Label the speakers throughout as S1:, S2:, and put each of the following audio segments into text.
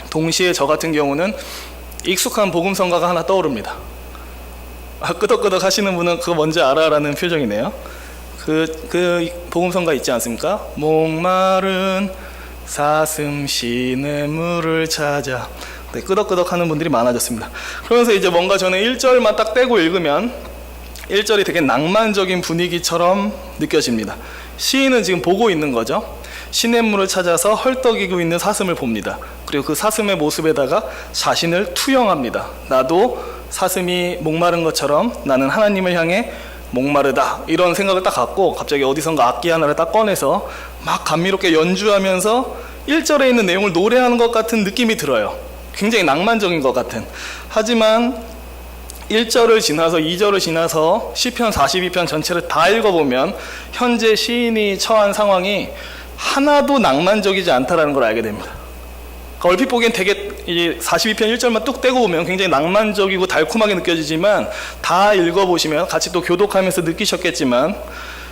S1: 동시에 저 같은 경우는 익숙한 복음성가가 하나 떠오릅니다. 끄덕끄덕 하시는 분은 그거 뭔지 알아라는 표정이네요. 그 복음성가 있지 않습니까? 목마른 사슴 시냇물을 찾아. 네, 끄덕끄덕 하는 분들이 많아졌습니다. 그러면서 이제 뭔가 저는 1절만 딱 떼고 읽으면 1절이 되게 낭만적인 분위기처럼 느껴집니다. 시인은 지금 보고 있는 거죠. 시냇물을 찾아서 헐떡이고 있는 사슴을 봅니다. 그리고 그 사슴의 모습에다가 자신을 투영합니다. 나도 사슴이 목마른 것처럼 나는 하나님을 향해 목마르다, 이런 생각을 딱 갖고 갑자기 어디선가 악기 하나를 딱 꺼내서 막 감미롭게 연주하면서 1절에 있는 내용을 노래하는 것 같은 느낌이 들어요. 굉장히 낭만적인 것 같은. 하지만 1절을 지나서 2절을 지나서 시편 42편 전체를 다 읽어보면 현재 시인이 처한 상황이 하나도 낭만적이지 않다라는 걸 알게 됩니다. 그러니까 얼핏 보기엔 되게 42편 1절만 뚝 떼고 보면 굉장히 낭만적이고 달콤하게 느껴지지만 다 읽어보시면 같이 또 교독하면서 느끼셨겠지만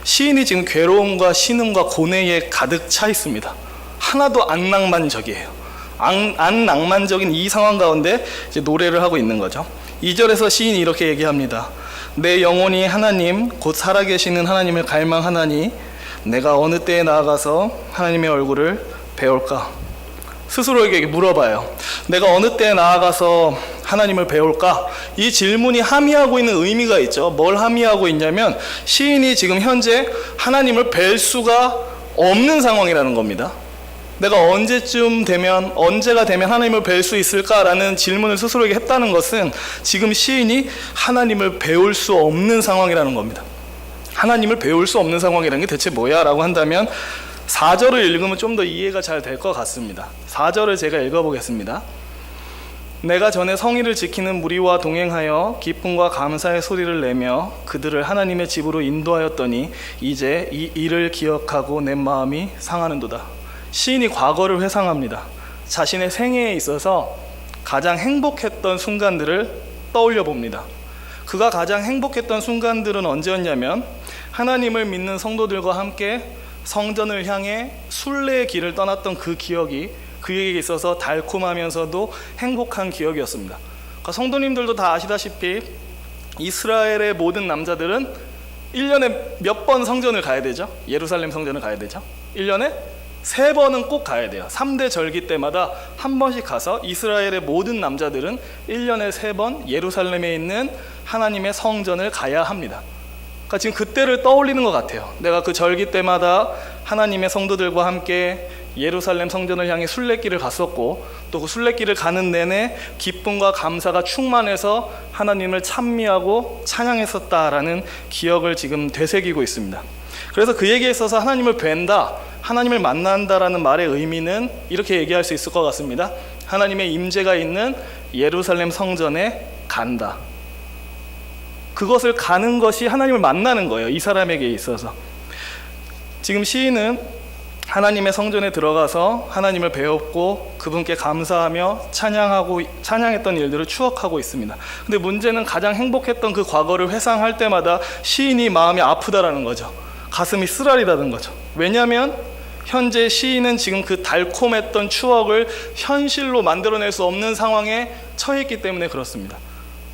S1: 시인이 지금 괴로움과 신음과 고뇌에 가득 차 있습니다. 하나도 안 낭만적이에요. 안 낭만적인 이 상황 가운데 이제 노래를 하고 있는 거죠. 2절에서 시인이 이렇게 얘기합니다. 내 영혼이 하나님 곧 살아계시는 하나님을 갈망하나니 내가 어느 때에 나아가서 하나님의 얼굴을 배울까? 스스로에게 물어봐요. 내가 어느 때에 나아가서 하나님을 배울까? 이 질문이 함의하고 있는 의미가 있죠. 뭘 함의하고 있냐면 시인이 지금 현재 하나님을 뵐 수가 없는 상황이라는 겁니다. 내가 언제가 되면 하나님을 뵐 수 있을까라는 질문을 스스로에게 했다는 것은 지금 시인이 하나님을 배울 수 없는 상황이라는 겁니다. 하나님을 배울 수 없는 상황이라는 게 대체 뭐야? 라고 한다면 4절을 읽으면 좀 더 이해가 잘 될 것 같습니다. 4절을 제가 읽어보겠습니다. 내가 전에 성의를 지키는 무리와 동행하여 기쁨과 감사의 소리를 내며 그들을 하나님의 집으로 인도하였더니 이제 이 일을 기억하고 내 마음이 상하는도다. 시인이 과거를 회상합니다. 자신의 생애에 있어서 가장 행복했던 순간들을 떠올려 봅니다. 그가 가장 행복했던 순간들은 언제였냐면 하나님을 믿는 성도들과 함께 성전을 향해 순례의 길을 떠났던 그 기억이 그에게 있어서 달콤하면서도 행복한 기억이었습니다. 그러니까 성도님들도 다 아시다시피 이스라엘의 모든 남자들은 1년에 몇 번 성전을 가야 되죠? 예루살렘 성전을 가야 되죠? 1년에 3번은 꼭 가야 돼요. 3대 절기 때마다 한 번씩 가서 이스라엘의 모든 남자들은 1년에 3번 예루살렘에 있는 하나님의 성전을 가야 합니다. 그러니까 지금 그때를 떠올리는 것 같아요. 내가 그 절기 때마다 하나님의 성도들과 함께 예루살렘 성전을 향해 순례길을 갔었고 또 그 순례길을 가는 내내 기쁨과 감사가 충만해서 하나님을 찬미하고 찬양했었다라는 기억을 지금 되새기고 있습니다. 그래서 그에게 있어서 하나님을 뵌다, 하나님을 만난다라는 말의 의미는 이렇게 얘기할 수 있을 것 같습니다. 하나님의 임재가 있는 예루살렘 성전에 간다. 그것을 가는 것이 하나님을 만나는 거예요. 이 사람에게 있어서. 지금 시인은 하나님의 성전에 들어가서 하나님을 배웠고 그분께 감사하며 찬양했던 일들을 추억하고 있습니다. 근데 문제는 가장 행복했던 그 과거를 회상할 때마다 시인이 마음이 아프다라는 거죠. 가슴이 쓰라리다는 거죠. 왜냐하면 현재 시인은 지금 그 달콤했던 추억을 현실로 만들어낼 수 없는 상황에 처했기 때문에 그렇습니다.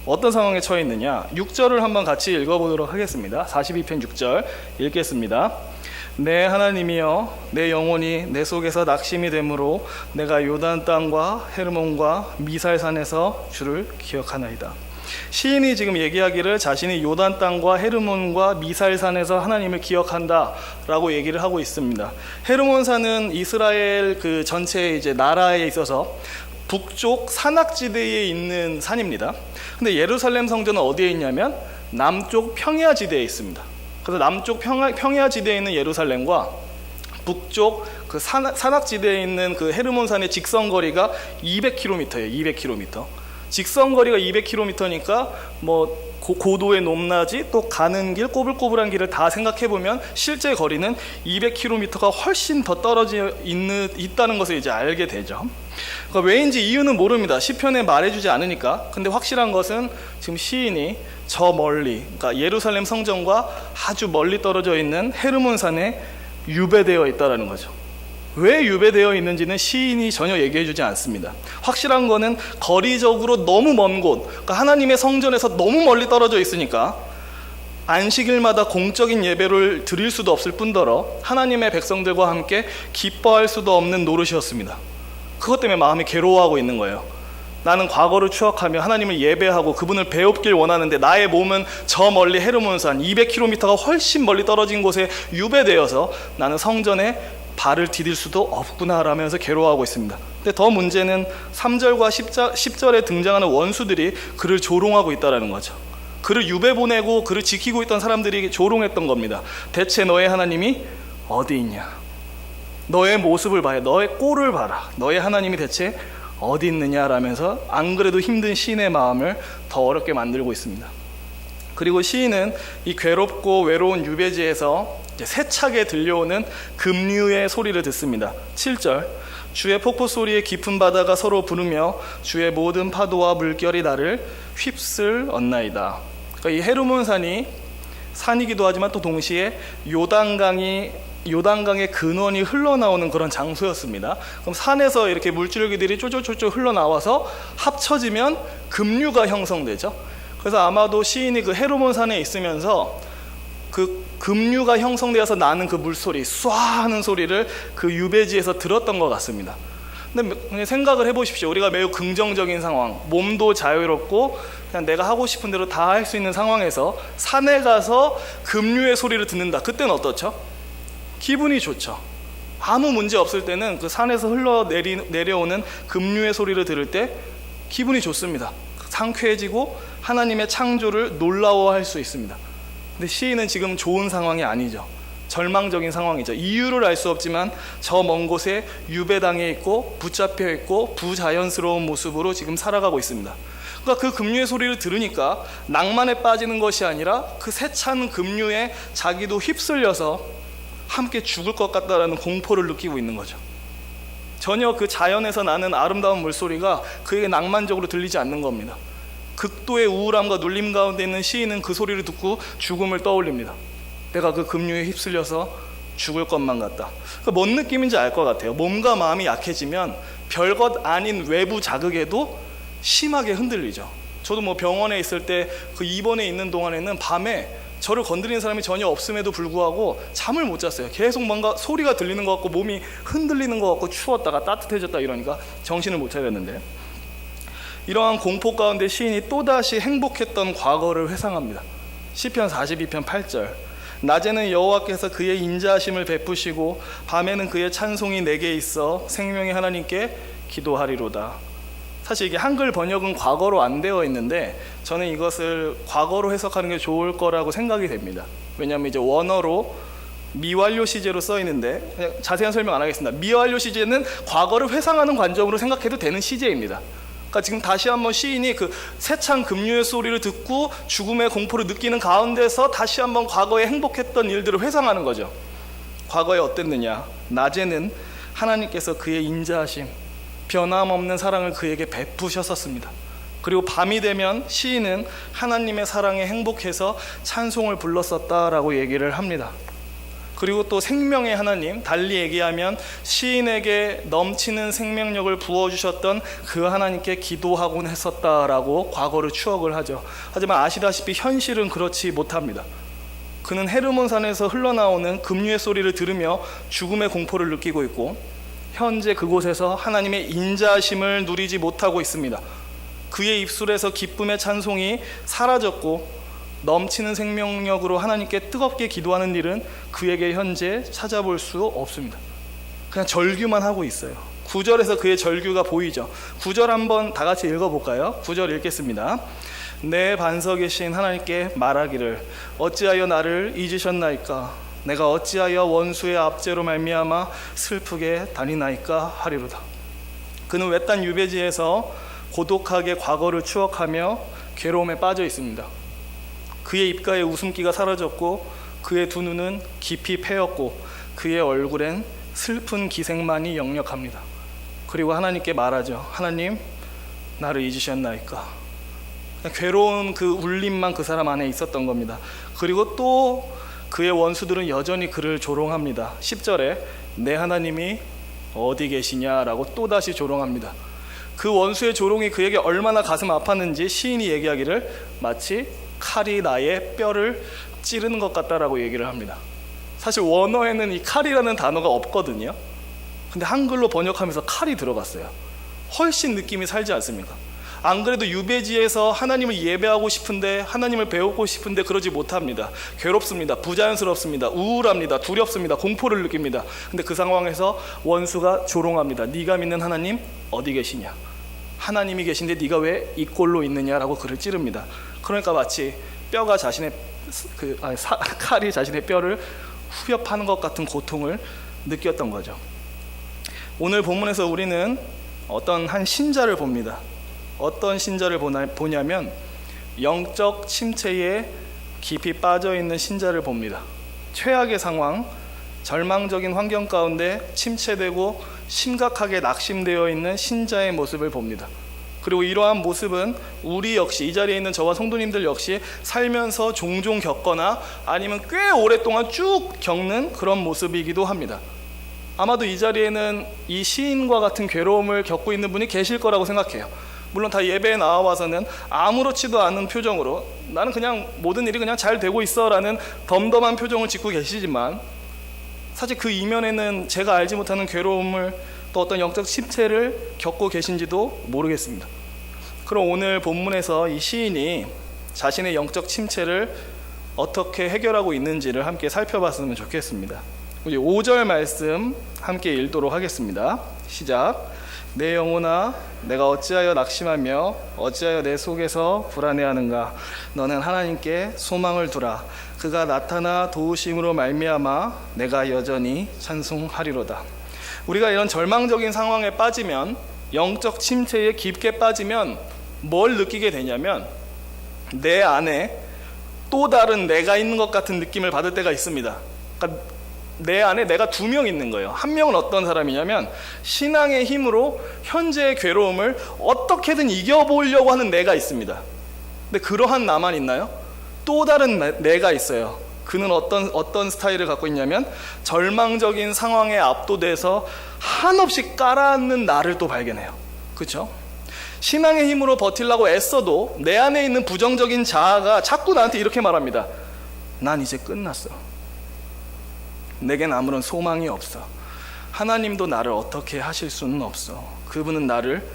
S1: 어떤 상황에 처해 있느냐? 6절을 한번 같이 읽어보도록 하겠습니다. 42편 6절 읽겠습니다. 내 하나님이여 내 영혼이 내 속에서 낙심이 되므로 내가 요단 땅과 헤르몬과 미살산에서 주를 기억하나이다. 시인이 지금 얘기하기를 자신이 요단 땅과 헤르몬과 미살산에서 하나님을 기억한다 라고 얘기를 하고 있습니다. 헤르몬산은 이스라엘 그 전체 이제 나라에 있어서 북쪽 산악지대에 있는 산입니다. 근데 예루살렘 성전은 어디에 있냐면 남쪽 평야지대에 있습니다. 그래서 남쪽 평야지대에 있는 예루살렘과 북쪽 그 산악지대에 있는 그 헤르몬산의 직선거리가 200km예요. 200km. 직선거리가 200km니까 뭐 고도의 높낮이 또 가는 길 꼬불꼬불한 길을 다 생각해보면 실제 거리는 200km가 훨씬 더 떨어져 있다는 것을 이제 알게 되죠. 그러니까 왜인지 이유는 모릅니다. 시편에 말해주지 않으니까. 근데 확실한 것은 지금 시인이 저 멀리, 그러니까 예루살렘 성전과 아주 멀리 떨어져 있는 헤르몬산에 유배되어 있다는 거죠. 왜 유배되어 있는지는 시인이 전혀 얘기해 주지 않습니다. 확실한 거는 거리적으로 너무 먼 곳, 그러니까 하나님의 성전에서 너무 멀리 떨어져 있으니까 안식일마다 공적인 예배를 드릴 수도 없을 뿐더러 하나님의 백성들과 함께 기뻐할 수도 없는 노릇이었습니다. 그것 때문에 마음이 괴로워하고 있는 거예요. 나는 과거를 추억하며 하나님을 예배하고 그분을 배웁길 원하는데 나의 몸은 저 멀리 헤르몬산 200km가 훨씬 멀리 떨어진 곳에 유배되어서 나는 성전에 발을 디딜 수도 없구나 라면서 괴로워하고 있습니다. 근데 더 문제는 3절과 10절에 등장하는 원수들이 그를 조롱하고 있다는 거죠. 그를 유배 보내고 그를 지키고 있던 사람들이 조롱했던 겁니다. 대체 너의 하나님이 어디 있냐? 너의 모습을 봐야, 너의 꼴을 봐라. 너의 하나님이 대체 어디 있느냐라면서 안 그래도 힘든 시인의 마음을 더 어렵게 만들고 있습니다. 그리고 시인은 이 괴롭고 외로운 유배지에서 세차게 들려오는 급류의 소리를 듣습니다. 7절, 주의 폭포 소리에 깊은 바다가 서로 부르며 주의 모든 파도와 물결이 나를 휩쓸었나이다. 그러니까 이 헤르몬산이 산이기도 하지만 또 동시에 요단강의 근원이 흘러나오는 그런 장소였습니다. 그럼 산에서 이렇게 물줄기들이 쫄쫄쫄쫄 흘러나와서 합쳐지면 급류가 형성되죠. 그래서 아마도 시인이 그 헤르몬산에 있으면서 그 급류가 형성되어서 나는 그 물소리, 쏴 하는 소리를 그 유배지에서 들었던 것 같습니다. 근데 생각을 해보십시오. 우리가 매우 긍정적인 상황, 몸도 자유롭고 그냥 내가 하고 싶은 대로 다 할 수 있는 상황에서 산에 가서 급류의 소리를 듣는다. 그때는 어떻죠? 기분이 좋죠. 아무 문제 없을 때는 그 산에서 내려오는 급류의 소리를 들을 때 기분이 좋습니다. 상쾌해지고 하나님의 창조를 놀라워할 수 있습니다. 근데 시인은 지금 좋은 상황이 아니죠. 절망적인 상황이죠. 이유를 알 수 없지만 저 먼 곳에 유배당해 있고 붙잡혀 있고 부자연스러운 모습으로 지금 살아가고 있습니다. 그러니까 그 급류의 소리를 들으니까 낭만에 빠지는 것이 아니라 그 세찬 급류에 자기도 휩쓸려서 함께 죽을 것 같다라는 공포를 느끼고 있는 거죠. 전혀 그 자연에서 나는 아름다운 물소리가 그에게 낭만적으로 들리지 않는 겁니다. 극도의 우울함과 눌림 가운데 있는 시인은 그 소리를 듣고 죽음을 떠올립니다. 내가 그 급류에 휩쓸려서 죽을 것만 같다. 그러니까 뭔 느낌인지 알 것 같아요. 몸과 마음이 약해지면 별것 아닌 외부 자극에도 심하게 흔들리죠. 저도 뭐 병원에 있을 때 그 입원해 있는 동안에는 밤에 저를 건드리는 사람이 전혀 없음에도 불구하고 잠을 못 잤어요. 계속 뭔가 소리가 들리는 것 같고 몸이 흔들리는 것 같고 추웠다가 따뜻해졌다 이러니까 정신을 못 차렸는데, 이러한 공포 가운데 시인이 또다시 행복했던 과거를 회상합니다. 시편 42편 8절, 낮에는 여호와께서 그의 인자하심을 베푸시고 밤에는 그의 찬송이 내게 있어 생명의 하나님께 기도하리로다. 사실 이게 한글 번역은 과거로 안 되어 있는데 저는 이것을 과거로 해석하는 게 좋을 거라고 생각이 됩니다. 왜냐하면 이제 원어로 미완료 시제로 써 있는데 자세한 설명 안 하겠습니다. 미완료 시제는 과거를 회상하는 관점으로 생각해도 되는 시제입니다. 그러니까 지금 다시 한번 시인이 그 세찬 급류의 소리를 듣고 죽음의 공포를 느끼는 가운데서 다시 한번 과거에 행복했던 일들을 회상하는 거죠. 과거에 어땠느냐? 낮에는 하나님께서 그의 인자하심, 변함없는 사랑을 그에게 베푸셨었습니다. 그리고 밤이 되면 시인은 하나님의 사랑에 행복해서 찬송을 불렀었다라고 얘기를 합니다. 그리고 또 생명의 하나님, 달리 얘기하면 시인에게 넘치는 생명력을 부어주셨던 그 하나님께 기도하곤 했었다라고 과거를 추억을 하죠. 하지만 아시다시피 현실은 그렇지 못합니다. 그는 헤르몬산에서 흘러나오는 급류의 소리를 들으며 죽음의 공포를 느끼고 있고 현재 그곳에서 하나님의 인자하심을 누리지 못하고 있습니다. 그의 입술에서 기쁨의 찬송이 사라졌고 넘치는 생명력으로 하나님께 뜨겁게 기도하는 일은 그에게 현재 찾아볼 수 없습니다. 그냥 절규만 하고 있어요. 9절에서 그의 절규가 보이죠. 9절 한번 다 같이 읽어볼까요? 9절 읽겠습니다. 내 반석에 신 하나님께 말하기를 어찌하여 나를 잊으셨나이까? 내가 어찌하여 원수의 압제로 말미암아 슬프게 다니나이까 하리로다. 그는 외딴 유배지에서 고독하게 과거를 추억하며 괴로움에 빠져 있습니다. 그의 입가에 웃음기가 사라졌고 그의 두 눈은 깊이 패였고 그의 얼굴엔 슬픈 기색만이 역력합니다. 그리고 하나님께 말하죠. 하나님, 나를 잊으셨나이까? 괴로운 그 울림만 그 사람 안에 있었던 겁니다. 그리고 또 그의 원수들은 여전히 그를 조롱합니다. 10절에 내 하나님이 어디 계시냐라고 또다시 조롱합니다. 그 원수의 조롱이 그에게 얼마나 가슴 아팠는지 시인이 얘기하기를 마치 칼이 나의 뼈를 찌르는 것 같다라고 얘기를 합니다. 사실 원어에는 이 칼이라는 단어가 없거든요. 근데 한글로 번역하면서 칼이 들어갔어요. 훨씬 느낌이 살지 않습니까? 안 그래도 유배지에서 하나님을 예배하고 싶은데, 하나님을 배우고 싶은데 그러지 못합니다. 괴롭습니다. 부자연스럽습니다. 우울합니다. 두렵습니다. 공포를 느낍니다. 근데 그 상황에서 원수가 조롱합니다. 네가 믿는 하나님 어디 계시냐? 하나님이 계신데 네가 왜 이 꼴로 있느냐라고 그를 찌릅니다. 그러니까 마치 뼈가 자신의 칼이 자신의 뼈를 후벼 파는 것 같은 고통을 느꼈던 거죠. 오늘 본문에서 우리는 어떤 한 신자를 봅니다. 어떤 신자를 보냐면 영적 침체에 깊이 빠져있는 신자를 봅니다. 최악의 상황, 절망적인 환경 가운데 침체되고 심각하게 낙심되어 있는 신자의 모습을 봅니다. 그리고 이러한 모습은 우리 역시, 이 자리에 있는 저와 성도님들 역시 살면서 종종 겪거나 아니면 꽤 오랫동안 쭉 겪는 그런 모습이기도 합니다. 아마도 이 자리에는 이 시인과 같은 괴로움을 겪고 있는 분이 계실 거라고 생각해요. 물론 다 예배에 나와서는 아무렇지도 않은 표정으로 나는 그냥 모든 일이 그냥 잘 되고 있어 라는 덤덤한 표정을 짓고 계시지만, 사실 그 이면에는 제가 알지 못하는 괴로움을, 또 어떤 영적 침체를 겪고 계신지도 모르겠습니다. 그럼 오늘 본문에서 이 시인이 자신의 영적 침체를 어떻게 해결하고 있는지를 함께 살펴봤으면 좋겠습니다. 우리 5절 말씀 함께 읽도록 하겠습니다. 시작. 내 영혼아, 내가 어찌하여 낙심하며 어찌하여 내 속에서 불안해하는가? 너는 하나님께 소망을 두라. 그가 나타나 도우심으로 말미암아 내가 여전히 찬송하리로다. 우리가 이런 절망적인 상황에 빠지면, 영적 침체에 깊게 빠지면 뭘 느끼게 되냐면 내 안에 또 다른 내가 있는 것 같은 느낌을 받을 때가 있습니다. 그러니까 내 안에 내가 두 명 있는 거예요. 한 명은 어떤 사람이냐면 신앙의 힘으로 현재의 괴로움을 어떻게든 이겨보려고 하는 내가 있습니다. 근데 그러한 나만 있나요? 또 다른 내가 있어요. 그는 어떤 스타일을 갖고 있냐면 절망적인 상황에 압도돼서 한없이 깔아앉는 나를 또 발견해요. 그렇죠? 신앙의 힘으로 버티려고 애써도 내 안에 있는 부정적인 자아가 자꾸 나한테 이렇게 말합니다. 난 이제 끝났어. 내겐 아무런 소망이 없어. 하나님도 나를 어떻게 하실 수는 없어. 그분은 나를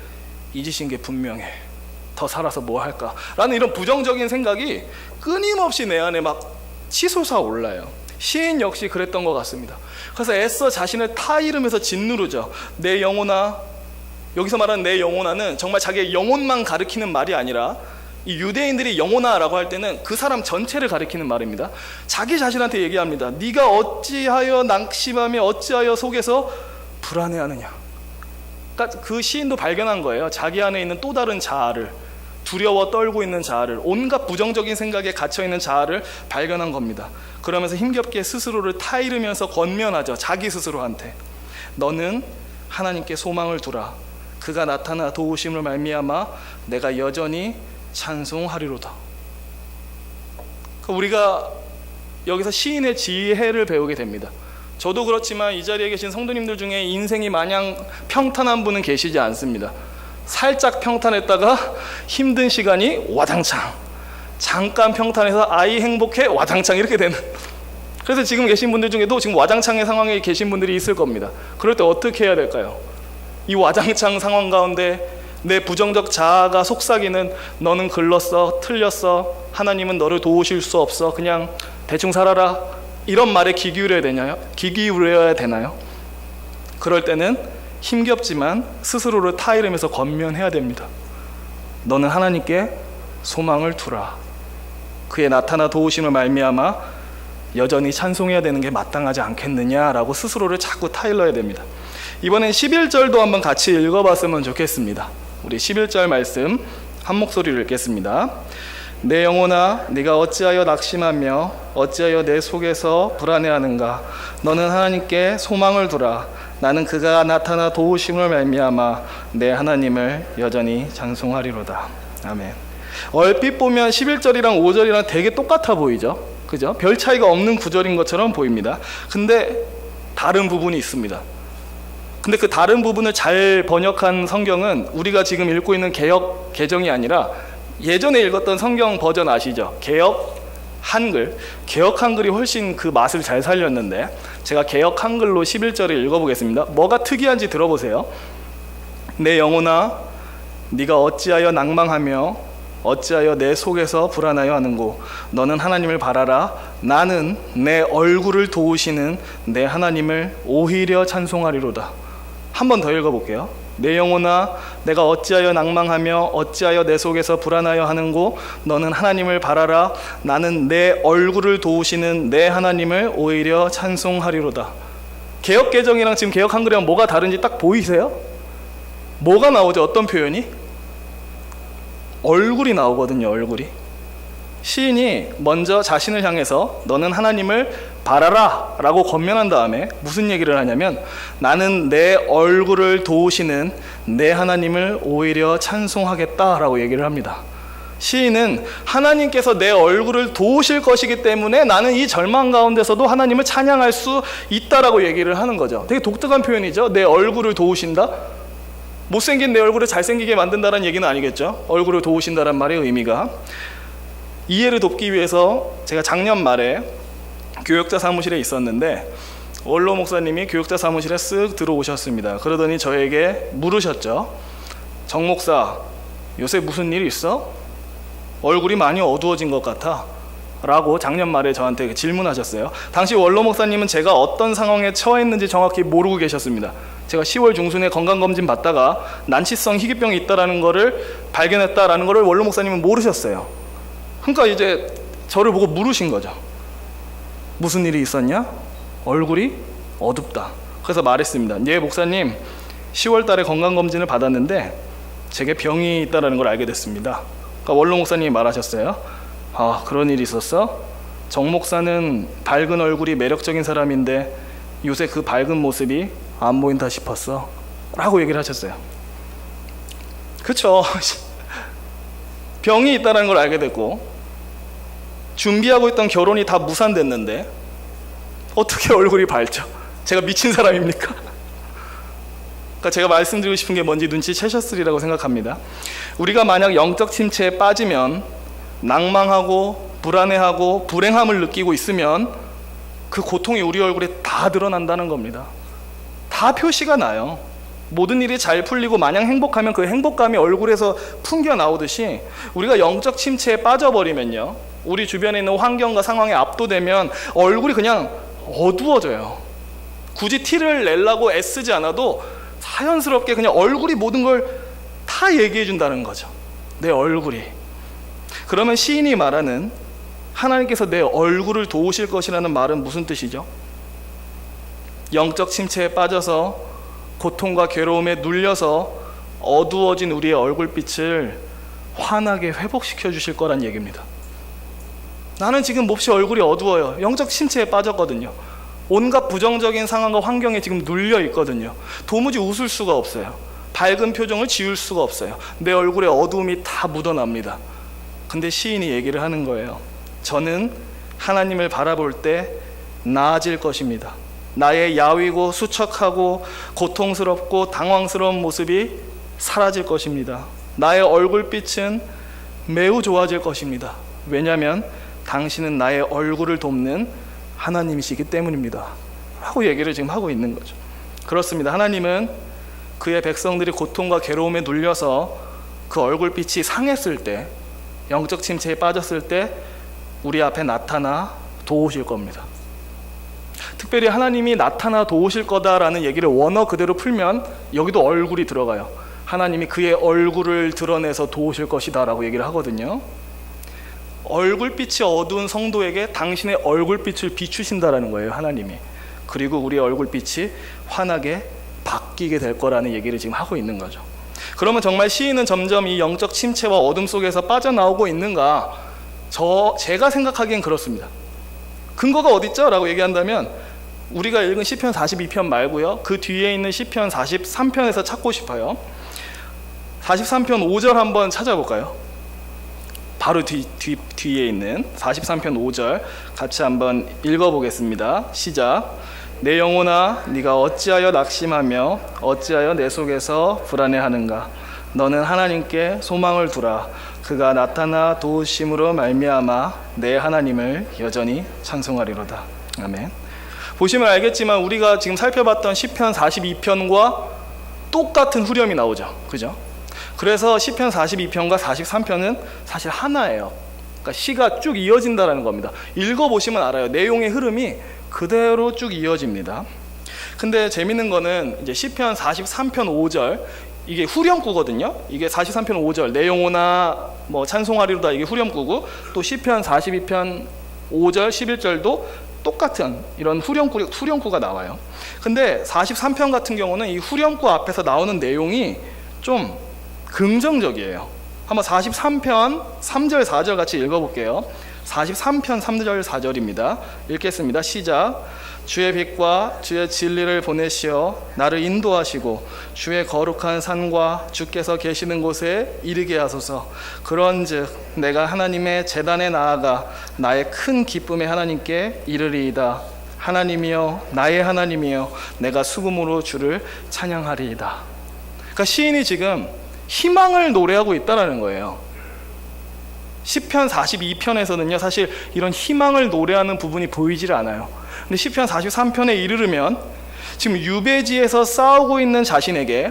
S1: 잊으신 게 분명해. 더 살아서 뭐 할까? 라는 이런 부정적인 생각이 끊임없이 내 안에 막 치솟아 올라요. 시인 역시 그랬던 것 같습니다. 그래서 애써 자신을 타이르면서 짓누르죠. 내 영혼아. 여기서 말하는 내 영혼아는 정말 자기의 영혼만 가리키는 말이 아니라, 이 유대인들이 영혼아라고 할 때는 그 사람 전체를 가리키는 말입니다. 자기 자신한테 얘기합니다. 네가 어찌하여 낙심하며 어찌하여 속에서 불안해하느냐. 그러니까 그 시인도 발견한 거예요. 자기 안에 있는 또 다른 자아를, 두려워 떨고 있는 자아를, 온갖 부정적인 생각에 갇혀있는 자아를 발견한 겁니다. 그러면서 힘겹게 스스로를 타이르면서 권면하죠. 자기 스스로한테. 너는 하나님께 소망을 두라. 그가 나타나 도우심을 말미암아 내가 여전히 찬송하리로다. 우리가 여기서 시인의 지혜를 배우게 됩니다. 저도 그렇지만 이 자리에 계신 성도님들 중에 인생이 마냥 평탄한 분은 계시지 않습니다. 살짝 평탄했다가 힘든 시간이 와장창, 잠깐 평탄해서 아이 행복해 와장창 이렇게 되는. 그래서 지금 계신 분들 중에도 지금 와장창의 상황에 계신 분들이 있을 겁니다. 그럴 때 어떻게 해야 될까요? 이 와장창 상황 가운데 내 부정적 자아가 속삭이는 너는 글렀어, 틀렸어, 하나님은 너를 도우실 수 없어, 그냥 대충 살아라, 이런 말에 귀 기울여야 되나요? 그럴 때는 힘겹지만 스스로를 타이르면서 권면해야 됩니다. 너는 하나님께 소망을 두라. 그의 나타나 도우심을 말미암아 여전히 찬송해야 되는 게 마땅하지 않겠느냐라고 스스로를 자꾸 타일러야 됩니다. 이번엔 11절도 한번 같이 읽어봤으면 좋겠습니다. 우리 11절 말씀 한 목소리로 읽겠습니다. 내 영혼아, 네가 어찌하여 낙심하며 어찌하여 내 속에서 불안해하는가? 너는 하나님께 소망을 두라. 나는 그가 나타나 도우심을 말미암아 내 하나님을 여전히 찬송하리로다. 아멘. 얼핏 보면 11절이랑 5절이랑 되게 똑같아 보이죠? 그죠? 별 차이가 없는 구절인 것처럼 보입니다. 근데 다른 부분이 있습니다. 근데 그 다른 부분을 잘 번역한 성경은 우리가 지금 읽고 있는 개역 개정이 아니라 예전에 읽었던 성경 버전 아시죠? 개역 한글. 개역 한글이 훨씬 그 맛을 잘 살렸는데 제가 개역 한글로 11절을 읽어보겠습니다. 뭐가 특이한지 들어보세요. 내 영혼아 네가 어찌하여 낭망하며 어찌하여 내 속에서 불안하여 하는고 너는 하나님을 바라라. 나는 내 얼굴을 도우시는 내 하나님을 오히려 찬송하리로다. 한 번 더 읽어볼게요. 내 영혼아 내가 어찌하여 낭망하며 어찌하여 내 속에서 불안하여 하는고 너는 하나님을 바라라. 나는 내 얼굴을 도우시는 내 하나님을 오히려 찬송하리로다. 개역 개정이랑 지금 개역 한글이랑 뭐가 다른지 딱 보이세요? 뭐가 나오죠? 어떤 표현이? 얼굴이 나오거든요. 얼굴이. 시인이 먼저 자신을 향해서 너는 하나님을 바라라 라고 권면한 다음에 무슨 얘기를 하냐면 나는 내 얼굴을 도우시는 내 하나님을 오히려 찬송하겠다 라고 얘기를 합니다. 시인은 하나님께서 내 얼굴을 도우실 것이기 때문에 나는 이 절망 가운데서도 하나님을 찬양할 수 있다라고 얘기를 하는 거죠. 되게 독특한 표현이죠. 내 얼굴을 도우신다. 못생긴 내 얼굴을 잘생기게 만든다는 얘기는 아니겠죠. 얼굴을 도우신다는 말의 의미가. 이해를 돕기 위해서 제가 작년 말에 교역자 사무실에 있었는데 원로 목사님이 교역자 사무실에 쓱 들어오셨습니다. 그러더니 저에게 물으셨죠. 정 목사, 요새 무슨 일 있어? 얼굴이 많이 어두워진 것 같아 라고 작년 말에 저한테 질문하셨어요. 당시 원로 목사님은 제가 어떤 상황에 처했는지 정확히 모르고 계셨습니다. 제가 10월 중순에 건강검진 받다가 난치성 희귀병이 있다는 거를 발견했다라는 거를 원로 목사님은 모르셨어요. 그러니까 이제 저를 보고 물으신 거죠. 무슨 일이 있었냐? 얼굴이 어둡다. 그래서 말했습니다. 예, 목사님 10월 달에 건강검진을 받았는데 제게 병이 있다는 걸 알게 됐습니다. 그러니까 원로 목사님이 말하셨어요. 아, 그런 일이 있었어? 정 목사는 밝은 얼굴이 매력적인 사람인데 요새 그 밝은 모습이 안 보인다 싶었어 라고 얘기를 하셨어요. 그쵸? 병이 있다는 걸 알게 됐고 준비하고 있던 결혼이 다 무산됐는데 어떻게 얼굴이 밝죠? 제가 미친 사람입니까? 그러니까 제가 말씀드리고 싶은 게 뭔지 눈치채셨으리라고 생각합니다. 우리가 만약 영적 침체에 빠지면 낭망하고 불안해하고 불행함을 느끼고 있으면 그 고통이 우리 얼굴에 다 드러난다는 겁니다. 다 표시가 나요. 모든 일이 잘 풀리고 마냥 행복하면 그 행복감이 얼굴에서 풍겨 나오듯이 우리가 영적 침체에 빠져버리면요, 우리 주변에 있는 환경과 상황에 압도되면 얼굴이 그냥 어두워져요. 굳이 티를 내려고 애쓰지 않아도 자연스럽게 그냥 얼굴이 모든 걸 다 얘기해 준다는 거죠. 내 얼굴이. 그러면 시인이 말하는 하나님께서 내 얼굴을 도우실 것이라는 말은 무슨 뜻이죠? 영적 침체에 빠져서 고통과 괴로움에 눌려서 어두워진 우리의 얼굴빛을 환하게 회복시켜 주실 거란 얘기입니다. 나는 지금 몹시 얼굴이 어두워요. 영적 침체에 빠졌거든요. 온갖 부정적인 상황과 환경에 지금 눌려 있거든요. 도무지 웃을 수가 없어요. 밝은 표정을 지울 수가 없어요. 내 얼굴에 어두움이 다 묻어납니다. 근데 시인이 얘기를 하는 거예요. 저는 하나님을 바라볼 때 나아질 것입니다. 나의 야위고 수척하고 고통스럽고 당황스러운 모습이 사라질 것입니다. 나의 얼굴빛은 매우 좋아질 것입니다. 왜냐하면 당신은 나의 얼굴을 돕는 하나님이시기 때문입니다 라고 얘기를 지금 하고 있는 거죠. 그렇습니다. 하나님은 그의 백성들이 고통과 괴로움에 눌려서 그 얼굴빛이 상했을 때, 영적 침체에 빠졌을 때 우리 앞에 나타나 도우실 겁니다. 특별히 하나님이 나타나 도우실 거다라는 얘기를 원어 그대로 풀면 여기도 얼굴이 들어가요. 하나님이 그의 얼굴을 드러내서 도우실 것이다 라고 얘기를 하거든요. 얼굴빛이 어두운 성도에게 당신의 얼굴빛을 비추신다라는 거예요, 하나님이. 그리고 우리의 얼굴빛이 환하게 바뀌게 될 거라는 얘기를 지금 하고 있는 거죠. 그러면 정말 시인은 점점 이 영적 침체와 어둠 속에서 빠져나오고 있는가? 제가 생각하기엔 그렇습니다. 근거가 어디 있죠? 라고 얘기한다면 우리가 읽은 시편 42편 말고요, 그 뒤에 있는 시편 43편에서 찾고 싶어요. 43편 5절 한번 찾아볼까요? 바로 뒤에 있는 43편 5절 같이 한번 읽어보겠습니다. 시작. 내 영혼아 네가 어찌하여 낙심하며 어찌하여 내 속에서 불안해하는가. 너는 하나님께 소망을 두라. 그가 나타나 도우심으로 말미암아 내 하나님을 여전히 찬송하리로다. 아멘. 보시면 알겠지만 우리가 지금 살펴봤던 시편 42편과 똑같은 후렴이 나오죠. 그죠? 그래서 시편 42편과 43편은 사실 하나예요. 그러니까 시가 쭉 이어진다는 겁니다. 읽어보시면 알아요. 내용의 흐름이 그대로 쭉 이어집니다. 근데 재밌는 거는 이제 시편 43편 5절, 이게 후렴구거든요. 이게 43편 5절 내 영혼아 뭐 찬송하리로다, 이게 후렴구고, 또 시편 42편 5절 11절도 똑같은 이런 후렴구가 나와요. 근데 43편 같은 경우는 이 후렴구 앞에서 나오는 내용이 좀 긍정적이에요. 한번 43편 3절 4절 같이 읽어볼게요. 43편 3절 4절입니다. 읽겠습니다. 시작. 주의 빛과 주의 진리를 보내시어 나를 인도하시고 주의 거룩한 산과 주께서 계시는 곳에 이르게 하소서. 그런즉 내가 하나님의 제단에 나아가 나의 큰 기쁨의 하나님께 이르리이다. 하나님이여 나의 하나님이여 내가 수금으로 주를 찬양하리이다. 그러니까 시인이 지금 희망을 노래하고 있다는 거예요. 시편 42편에서는요 사실 이런 희망을 노래하는 부분이 보이질 않아요. 근데 시편 43편에 이르르면 지금 유배지에서 싸우고 있는 자신에게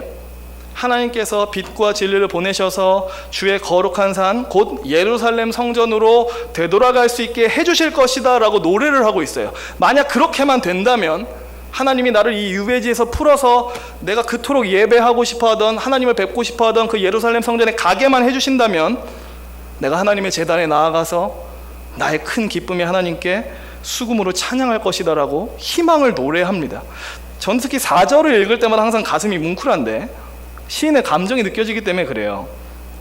S1: 하나님께서 빛과 진리를 보내셔서 주의 거룩한 산 곧 예루살렘 성전으로 되돌아갈 수 있게 해주실 것이다 라고 노래를 하고 있어요. 만약 그렇게만 된다면, 하나님이 나를 이 유배지에서 풀어서 내가 그토록 예배하고 싶어하던, 하나님을 뵙고 싶어하던 그 예루살렘 성전에 가게만 해주신다면 내가 하나님의 제단에 나아가서 나의 큰 기쁨의 하나님께 수금으로 찬양할 것이다 라고 희망을 노래합니다. 전 특히 4절을 읽을 때마다 항상 가슴이 뭉클한데 시인의 감정이 느껴지기 때문에 그래요.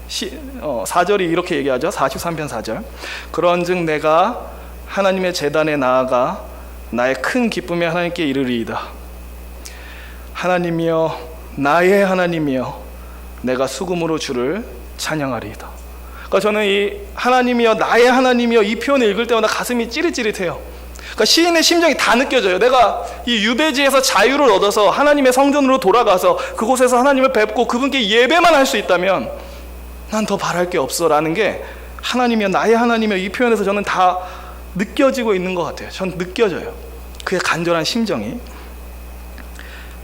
S1: 4절이 이렇게 얘기하죠. 43편 4절. 그런즉 내가 하나님의 제단에 나아가 나의 큰 기쁨의 하나님께 이르리이다. 하나님이여 나의 하나님이여 내가 수금으로 주를 찬양하리이다. 그러니까 저는 이 하나님이여 나의 하나님이여 이 표현을 읽을 때마다 가슴이 찌릿찌릿해요. 그러니까 시인의 심정이 다 느껴져요. 내가 이 유배지에서 자유를 얻어서 하나님의 성전으로 돌아가서 그곳에서 하나님을 뵙고 그분께 예배만 할 수 있다면 난 더 바랄 게 없어 라는 게 하나님이여 나의 하나님이여 이 표현에서 저는 다 느껴지고 있는 것 같아요. 전 느껴져요. 그의 간절한 심정이.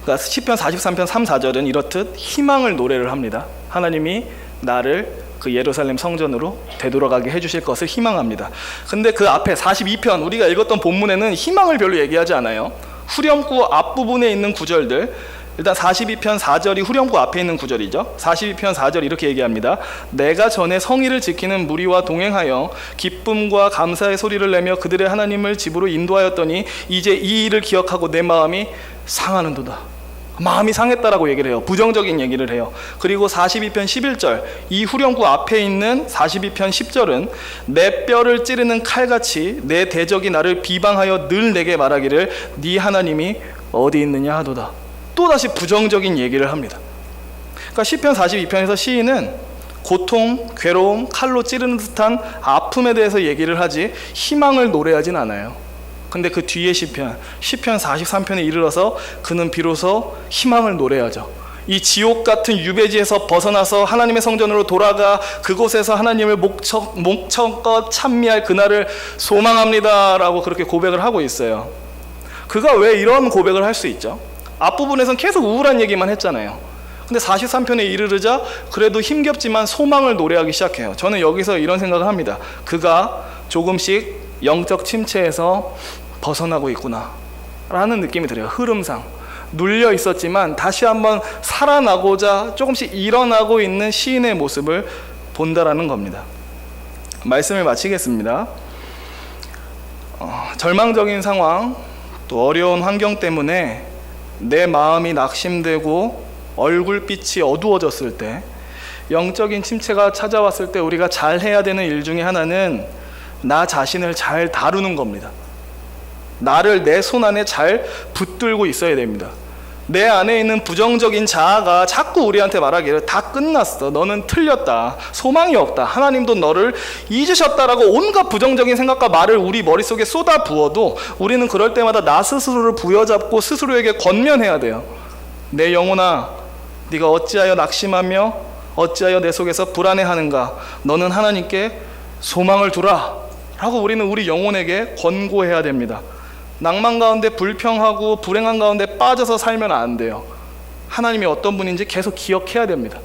S1: 그러니까 시편 43편 3, 4절은 이렇듯 희망을 노래를 합니다. 하나님이 나를 그 예루살렘 성전으로 되돌아가게 해주실 것을 희망합니다. 근데 그 앞에 42편 우리가 읽었던 본문에는 희망을 별로 얘기하지 않아요. 후렴구 앞부분에 있는 구절들, 일단 42편 4절이 후렴구 앞에 있는 구절이죠. 42편 4절 이렇게 얘기합니다. 내가 전에 성의를 지키는 무리와 동행하여 기쁨과 감사의 소리를 내며 그들의 하나님을 집으로 인도하였더니 이제 이 일을 기억하고 내 마음이 상하는도다. 마음이 상했다라고 얘기를 해요. 부정적인 얘기를 해요. 그리고 42편 11절 이 후렴구 앞에 있는 42편 10절은 내 뼈를 찌르는 칼같이 내 대적이 나를 비방하여 늘 내게 말하기를 네 하나님이 어디 있느냐 하도다. 또다시 부정적인 얘기를 합니다. 그러니까 시편 42편에서 시인은 고통, 괴로움, 칼로 찌르는 듯한 아픔에 대해서 얘기를 하지 희망을 노래하진 않아요. 근데 그 뒤에 시편 43편에 이르러서 그는 비로소 희망을 노래하죠. 이 지옥 같은 유배지에서 벗어나서 하나님의 성전으로 돌아가 그곳에서 하나님을 목청껏 찬미할 그날을 소망합니다 라고 그렇게 고백을 하고 있어요. 그가 왜 이런 고백을 할 수 있죠? 앞부분에선 계속 우울한 얘기만 했잖아요. 근데 43편에 이르르자 그래도 힘겹지만 소망을 노래하기 시작해요. 저는 여기서 이런 생각을 합니다. 그가 조금씩 영적 침체에서 벗어나고 있구나 라는 느낌이 들어요. 흐름상 눌려 있었지만 다시 한번 살아나고자 조금씩 일어나고 있는 시인의 모습을 본다라는 겁니다. 말씀을 마치겠습니다. 절망적인 상황 또 어려운 환경 때문에 내 마음이 낙심되고 얼굴빛이 어두워졌을 때, 영적인 침체가 찾아왔을 때 우리가 잘 해야 되는 일 중에 하나는 나 자신을 잘 다루는 겁니다. 나를 내 손 안에 잘 붙들고 있어야 됩니다. 내 안에 있는 부정적인 자아가 자꾸 우리한테 말하기를 다 끝났어, 너는 틀렸다, 소망이 없다, 하나님도 너를 잊으셨다라고 온갖 부정적인 생각과 말을 우리 머릿속에 쏟아 부어도 우리는 그럴 때마다 나 스스로를 부여잡고 스스로에게 권면해야 돼요. 내 영혼아, 네가 어찌하여 낙심하며 어찌하여 내 속에서 불안해하는가, 너는 하나님께 소망을 두라 라고 우리는 우리 영혼에게 권고해야 됩니다. 낭만 가운데 불평하고 불행한 가운데 빠져서 살면 안 돼요. 하나님이 어떤 분인지 계속 기억해야 됩니다.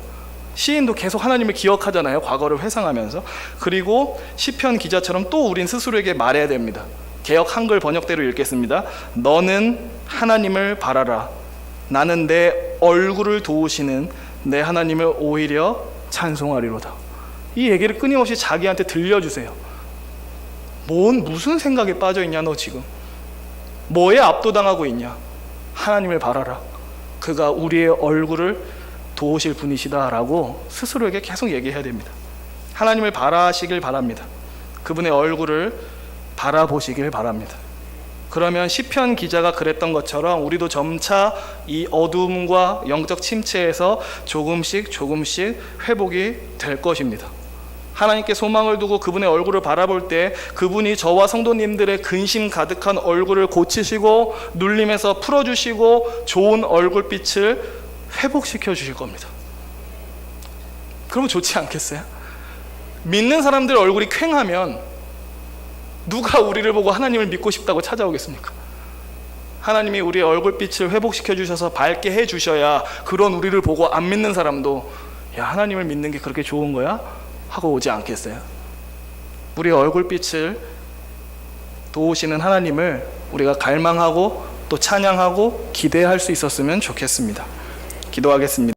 S1: 시인도 계속 하나님을 기억하잖아요, 과거를 회상하면서. 그리고 시편 기자처럼 또 우린 스스로에게 말해야 됩니다. 개역 한글 번역대로 읽겠습니다. 너는 하나님을 바라라. 나는 내 얼굴을 도우시는 내 하나님을 오히려 찬송하리로다. 이 얘기를 끊임없이 자기한테 들려주세요. 무슨 생각에 빠져있냐 너 지금. 뭐에 압도당하고 있냐. 하나님을 바라라. 그가 우리의 얼굴을 도우실 분이시다 라고 스스로에게 계속 얘기해야 됩니다. 하나님을 바라시길 바랍니다. 그분의 얼굴을 바라보시길 바랍니다. 그러면 시편 기자가 그랬던 것처럼 우리도 점차 이 어둠과 영적 침체에서 조금씩 회복이 될 것입니다. 하나님께 소망을 두고 그분의 얼굴을 바라볼 때 그분이 저와 성도님들의 근심 가득한 얼굴을 고치시고 눌림에서 풀어주시고 좋은 얼굴빛을 회복시켜 주실 겁니다. 그러면 좋지 않겠어요? 믿는 사람들 얼굴이 퀭하면 누가 우리를 보고 하나님을 믿고 싶다고 찾아오겠습니까? 하나님이 우리의 얼굴빛을 회복시켜 주셔서 밝게 해 주셔야 그런 우리를 보고 안 믿는 사람도 야, 하나님을 믿는 게 그렇게 좋은 거야? 하고 오지 않겠어요? 우리의 얼굴빛을 도우시는 하나님을 우리가 갈망하고 또 찬양하고 기대할 수 있었으면 좋겠습니다. 기도하겠습니다.